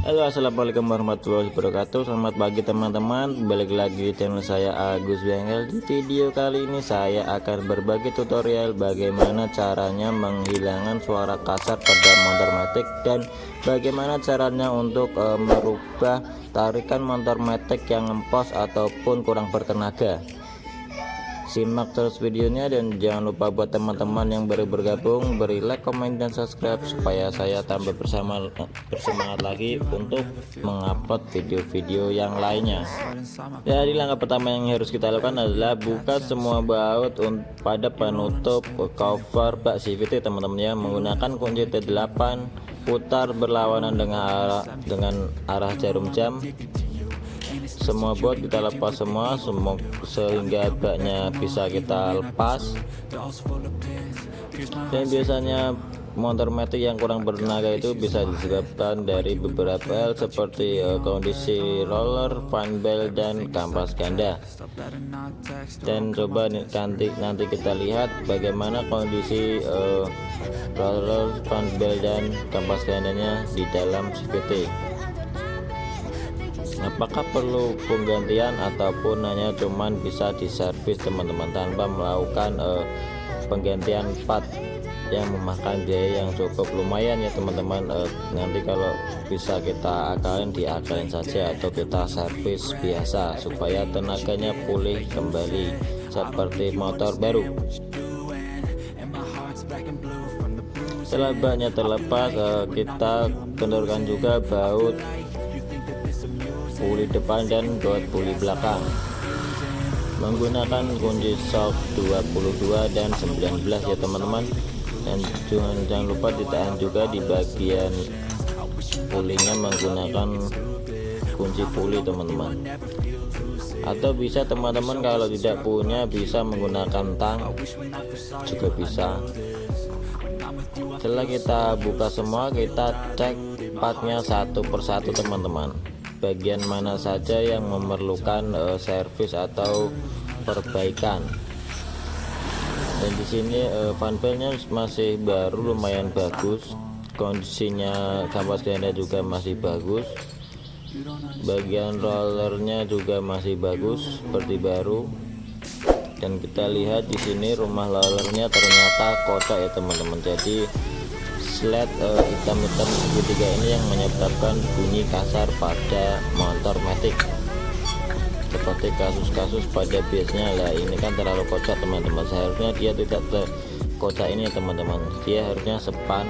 Halo, assalamualaikum warahmatullahi wabarakatuh. Selamat pagi teman-teman. Balik lagi di channel saya Agus Bengkel. Di video kali ini saya akan berbagi tutorial bagaimana caranya menghilangkan suara kasar pada motor matic dan bagaimana caranya untuk merubah tarikan motor matic yang ngempos ataupun kurang bertenaga. Simak terus videonya dan jangan lupa buat teman-teman yang baru bergabung beri like, komen, dan subscribe supaya saya tambah bersemangat lagi untuk mengupload video-video yang lainnya. Jadi langkah pertama yang harus kita lakukan adalah buka semua baut pada penutup cover bak CVT teman-teman ya, menggunakan kunci T8, putar berlawanan dengan arah jarum jam. Semua baut kita lepas semua sehingga baknya bisa kita lepas. Dan biasanya motor matic yang kurang bertenaga itu bisa disebabkan dari beberapa hal seperti kondisi roller, fan belt, dan kampas ganda. Dan coba nanti kita lihat bagaimana kondisi roller, fan belt, dan kampas gandanya di dalam CVT. Apakah perlu penggantian ataupun hanya cuman bisa diservis teman-teman tanpa melakukan penggantian part yang memakan biaya yang cukup lumayan ya teman-teman. Nanti kalau bisa kita diakalin saja atau kita servis biasa supaya tenaganya pulih kembali seperti motor baru. Setelah baknya terlepas, kita kendorkan juga baut puli depan dan baut puli belakang menggunakan kunci shock 22 dan 19 ya teman-teman. Dan jangan lupa ditahan juga di bagian pulinya menggunakan kunci puli teman-teman, atau bisa teman-teman kalau tidak punya bisa menggunakan tang juga bisa. Setelah kita buka semua, kita cek partnya satu persatu teman-teman, bagian mana saja yang memerlukan servis atau perbaikan. Dan di sini fan beltnya masih baru, lumayan bagus kondisinya, kampas ganda juga masih bagus, bagian rollernya juga masih bagus seperti baru. Dan kita lihat di sini rumah rollernya ternyata kocak ya teman-teman. Jadi slide hitam-hitam segitiga ini yang menyebabkan bunyi kasar pada motor matic seperti kasus-kasus pada biasanya. Lah ini kan terlalu kocak teman-teman, seharusnya dia tidak kocak ini teman-teman, dia harusnya sepan,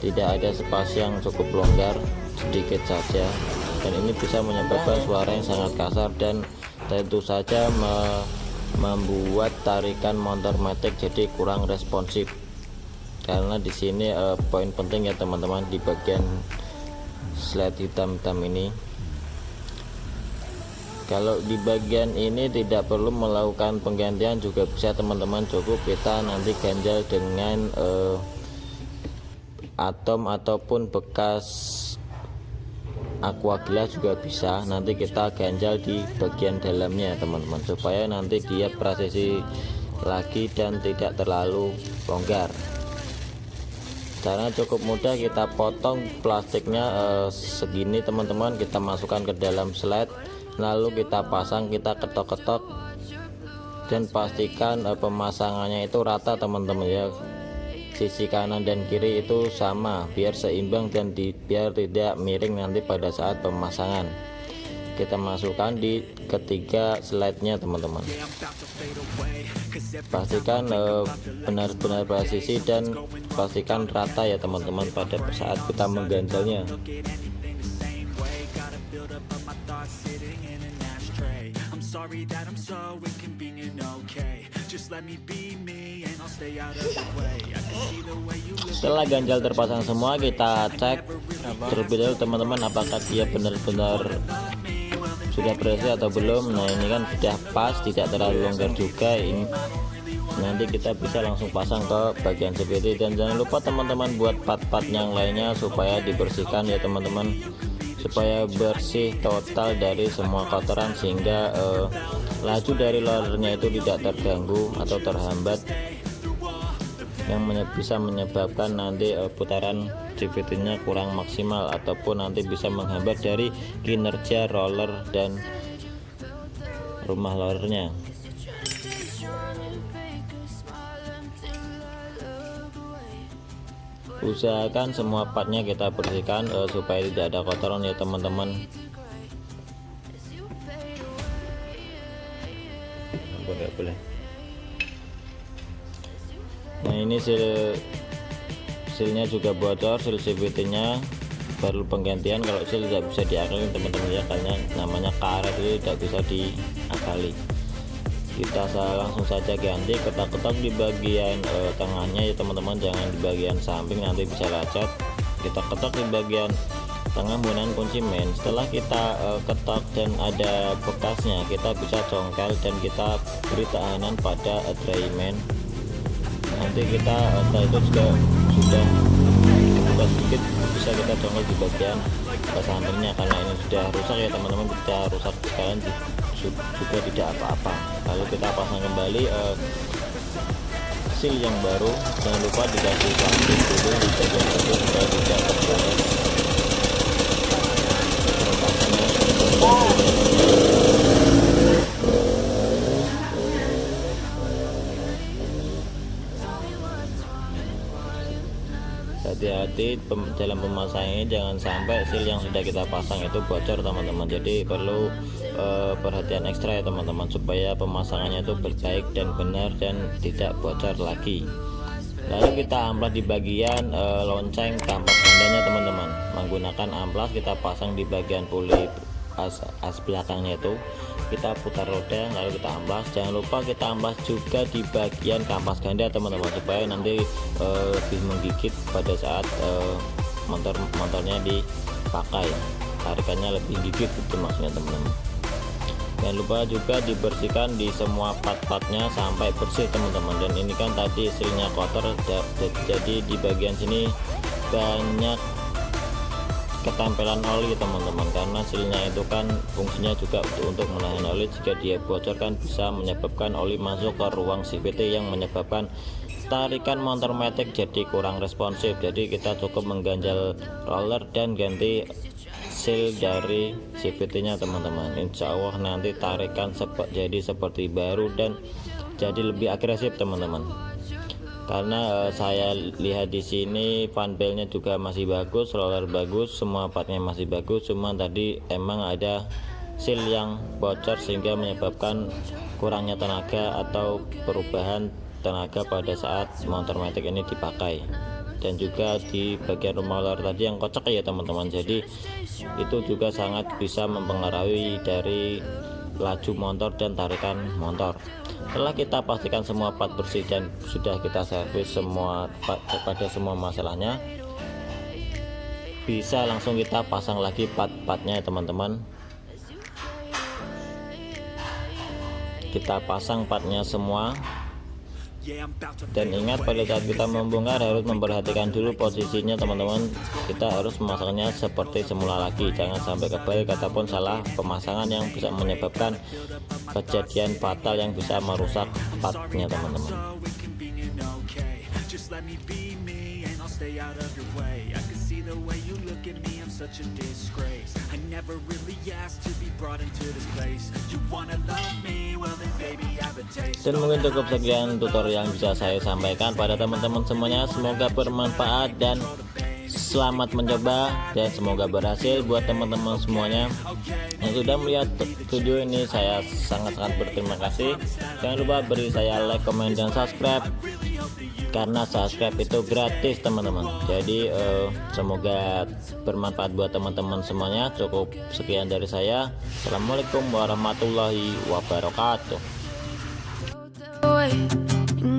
tidak ada spasi yang cukup longgar sedikit saja, dan ini bisa menyebabkan suara yang sangat kasar dan tentu saja membuat tarikan motor matic jadi kurang responsif. Karena di sini poin penting ya teman-teman, di bagian slide hitam-hitam ini, kalau di bagian ini tidak perlu melakukan penggantian juga bisa teman-teman, cukup kita nanti ganjal dengan atom ataupun bekas aqua gelas juga bisa. Nanti kita ganjal di bagian dalamnya teman-teman supaya nanti dia presisi lagi dan tidak terlalu longgar. Caranya cukup mudah, kita potong plastiknya segini teman-teman, kita masukkan ke dalam slide, lalu kita pasang, kita ketok-ketok, dan pastikan pemasangannya itu rata teman-teman ya, sisi kanan dan kiri itu sama biar seimbang dan biar tidak miring nanti pada saat pemasangan. Kita masukkan di ketiga slide-nya teman-teman, pastikan benar-benar presisi dan pastikan rata ya teman-teman pada saat kita mengganjalnya. Setelah ganjal terpasang semua, kita cek terlebih dahulu teman-teman apakah dia benar-benar sudah presisi atau belum. Nah ini kan sudah pas, tidak terlalu longgar juga. Ini nanti kita bisa langsung pasang ke bagian CVT. Dan jangan lupa teman-teman buat part-part yang lainnya supaya dibersihkan ya teman-teman, supaya bersih total dari semua kotoran sehingga laju dari rollernya itu tidak terganggu atau terhambat, yang bisa menyebabkan nanti putaran CVT-nya kurang maksimal ataupun nanti bisa menghambat dari kinerja roller dan rumah rollernya. Usahakan semua partnya kita bersihkan supaya tidak ada kotoran ya teman-teman. Nggak boleh. Nah ini sealnya juga bocor, seal CVT nya perlu penggantian. Kalau seal tidak bisa diakali teman-teman ya, karena namanya karet itu tidak bisa diakali. Kita langsung saja ganti, ketok-ketok di bagian tengahnya ya teman-teman, jangan di bagian samping nanti bisa lecet. Kita ketok di bagian tengah menggunakan kunci main. Setelah kita ketok dan ada bekasnya, kita bisa congkel dan kita beri tahanan pada dry main. Nanti kita setelah itu juga sudah buka sedikit, bisa kita congkel di bagian sampingnya, karena ini sudah rusak ya teman-teman. Kita rusak sekalian juga tidak apa-apa. Lalu kita pasang kembali seal yang baru. Jangan lupa dikasih plastik dulu di bagian itu supaya tidak tergores. Hati-hati dalam pemasangan ini, jangan sampai seal yang sudah kita pasang itu bocor teman-teman. Jadi perlu perhatian ekstra ya teman-teman, supaya pemasangannya itu baik dan benar dan tidak bocor lagi. Lalu kita amplas di bagian lonceng kampas gandanya teman-teman. Menggunakan amplas kita pasang di bagian puli as belakangnya itu, kita putar roda lalu kita amplas. Jangan lupa kita amplas juga di bagian kampas ganda teman-teman, supaya nanti lebih menggigit pada saat motornya dipakai, tarikannya lebih gigit, itu maksudnya teman-teman. Jangan lupa juga dibersihkan di semua part-partnya sampai bersih teman-teman. Dan ini kan tadi sealnya kotor, jadi di bagian sini banyak ketempelan oli teman-teman, karena sealnya itu kan fungsinya juga untuk menahan oli. Jika dia bocor kan bisa menyebabkan oli masuk ke ruang CVT yang menyebabkan tarikan motor matic jadi kurang responsif. Jadi kita cukup mengganjal roller dan ganti seal dari CVT nya teman-teman. Insya Allah nanti tarikan jadi seperti baru dan jadi lebih agresif teman-teman. Karena saya lihat di sini fan belnya juga masih bagus, roller bagus, semua partnya masih bagus, cuma tadi emang ada seal yang bocor sehingga menyebabkan kurangnya tenaga atau perubahan tenaga pada saat motor matic ini dipakai. Dan juga di bagian rumah roller tadi yang kocak ya teman-teman, jadi itu juga sangat bisa mempengaruhi dari laju motor dan tarikan motor. Setelah kita pastikan semua part bersih dan sudah kita servis semua pada semua masalahnya, bisa langsung kita pasang lagi part-partnya teman-teman. Kita pasang partnya semua. Dan ingat, pada saat kita membongkar harus memperhatikan dulu posisinya teman-teman. Kita harus memasangnya seperti semula lagi, jangan sampai kebalik ataupun salah pemasangan yang bisa menyebabkan kejadian fatal yang bisa merusak partnya teman-teman. Dan mungkin cukup sekian tutorial yang bisa saya sampaikan pada teman-teman semuanya. Semoga bermanfaat dan selamat mencoba, dan semoga berhasil buat teman-teman semuanya yang sudah melihat video ini. Saya sangat-sangat berterima kasih. Jangan lupa beri saya like, comment, dan subscribe, karena subscribe itu gratis teman-teman. Jadi semoga bermanfaat buat teman-teman semuanya. Cukup sekian dari saya. Assalamualaikum warahmatullahi wabarakatuh.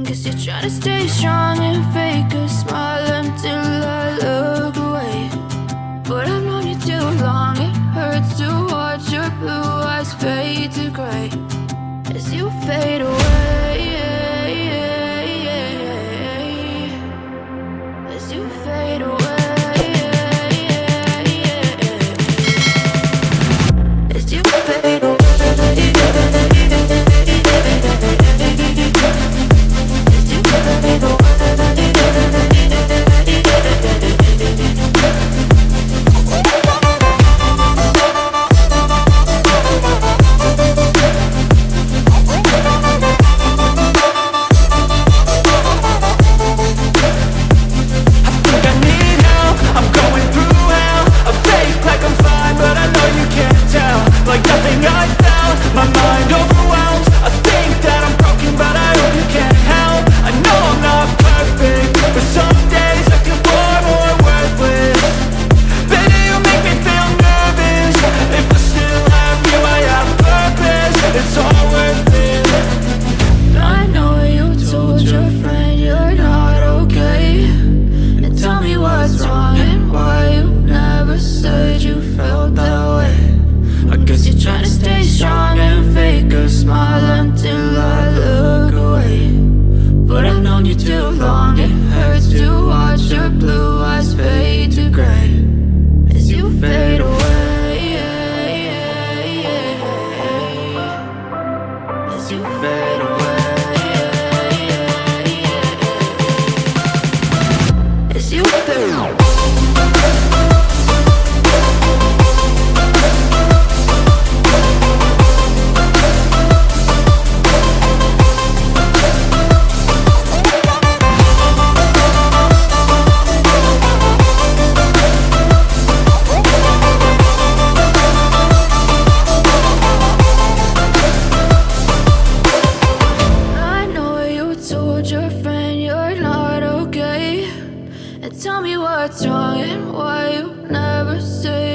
Guess you're trying to stay strong and fake a smile until I look away. But I've known you too long, it hurts to watch your blue eyes fade to gray as you fade away. As you fade away. As you fade away. As you fade away.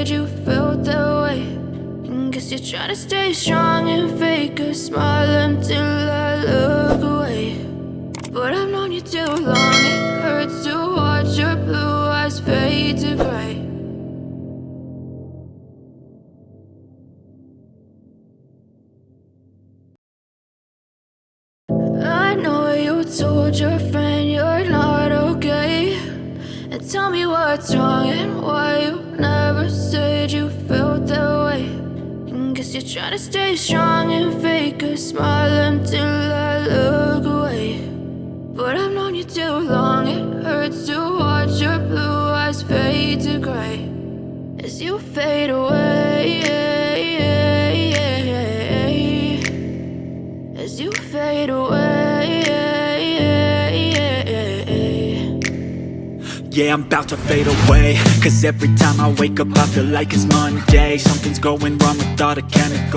said you felt that way. And guess you're trying to stay strong and fake a smile until I look away. But I've known you too long, it hurts to watch your blue eyes fade to gray. I know you told your friend you're not okay, and tell me what's wrong and why you never said you felt that way. And guess you're trying to stay strong and fake a smile until I look away. But I've known you too long, it hurts to watch your blue eyes fade to gray as you fade away, as you fade away. Yeah, I'm about to fade away, cause every time I wake up I feel like it's Monday. Something's going wrong with all the chemicals